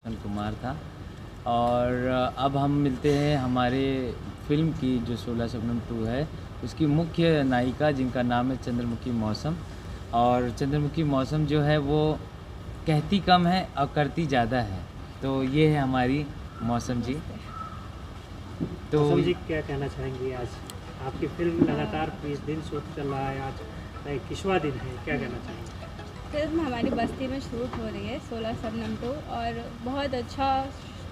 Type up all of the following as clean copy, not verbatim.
कृष्ण कुमार था। और अब हम मिलते हैं हमारे फ़िल्म की जो 16 शबनम 2 है, उसकी मुख्य नायिका जिनका नाम है चंद्रमुखी मौसम। और चंद्रमुखी मौसम जो है वो कहती कम है और करती ज़्यादा है। तो ये है हमारी मौसम जी। नमस्ते। तो मौसम जी क्या कहना चाहेंगी आज? आपकी फिल्म हाँ। लगातार 20 दिन शूट चल रहा है, आज 21वां दिन है, क्या कहना चाहेंगे? फिल्म हमारी बस्ती में शूट हो रही है 16 शबनम 2 और बहुत अच्छा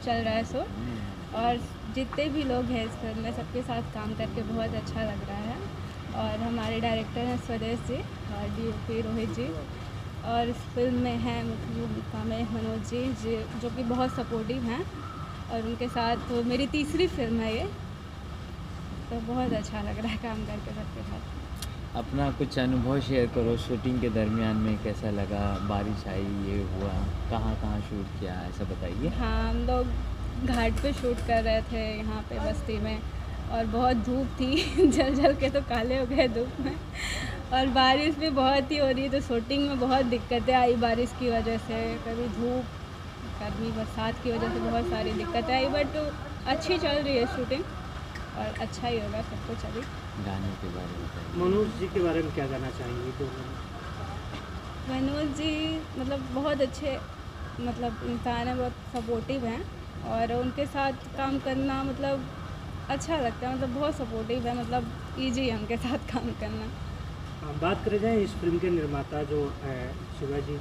चल रहा है शूट। और जितने भी लोग हैं इस फिल्म में सबके साथ काम करके बहुत अच्छा लग रहा है। और हमारे डायरेक्टर हैं स्वदेश जी और DOP रोहित जी। और इस फिल्म में हैं मुख्य भूमिका में मनोज जी जो कि बहुत सपोर्टिव हैं। और उनके साथ मेरी तीसरी फिल्म है ये, तो बहुत अच्छा लग रहा है काम करके सबके साथ। अपना कुछ अनुभव शेयर करो, शूटिंग के दरमियान में कैसा लगा, बारिश आई, ये हुआ, कहाँ कहाँ शूट किया, ऐसा बताइए। हाँ, हम लोग घाट पे शूट कर रहे थे यहाँ पे बस्ती में और बहुत धूप थी जल जल के तो काले हो गए धूप में। और बारिश भी बहुत ही हो रही है तो शूटिंग में बहुत दिक्कतें आई बारिश की वजह से, कभी धूप कभी बरसात की वजह से बहुत सारी दिक्कतें आई। बट अच्छी चल रही है शूटिंग और अच्छा ही होगा सब कुछ अभी। गाने के बारे में बताइए। मनोज जी के बारे में क्या कहना चाहेंगी दोनों? मनोज जी मतलब बहुत अच्छे मतलब इंसान है, बहुत सपोर्टिव हैं। और उनके साथ काम करना मतलब अच्छा लगता है, मतलब बहुत सपोर्टिव है, मतलब ईजी है उनके साथ काम करना। बात करें जाए इस फिल्म के निर्माता जो शिवाजी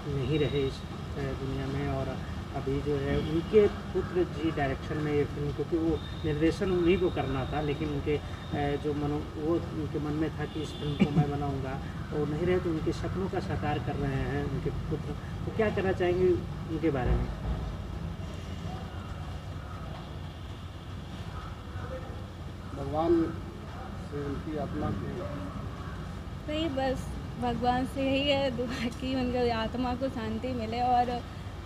नहीं रहे इस दुनिया में, और अभी जो है उनके पुत्र जी डायरेक्शन में ये फिल्म, क्योंकि वो निर्देशन उन्हीं को करना था, लेकिन उनके वो उनके मन में था कि इस फिल्म को मैं बनाऊंगा, और नहीं रहे तो उनके सपनों का साकार कर रहे हैं उनके पुत्र। तो क्या कहना चाहेंगे उनके बारे में? भगवान से उनकी आत्मा की नहीं, बस भगवान से यही है दुआ कि उनकी आत्मा को शांति मिले। और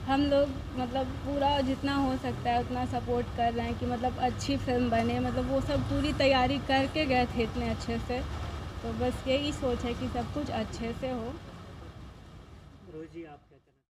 हम लोग मतलब पूरा जितना हो सकता है उतना सपोर्ट कर रहे हैं कि मतलब अच्छी फिल्म बने, मतलब वो सब पूरी तैयारी करके गए थे इतने अच्छे से। तो बस यही सोच है कि सब कुछ अच्छे से हो। रोहित जी आप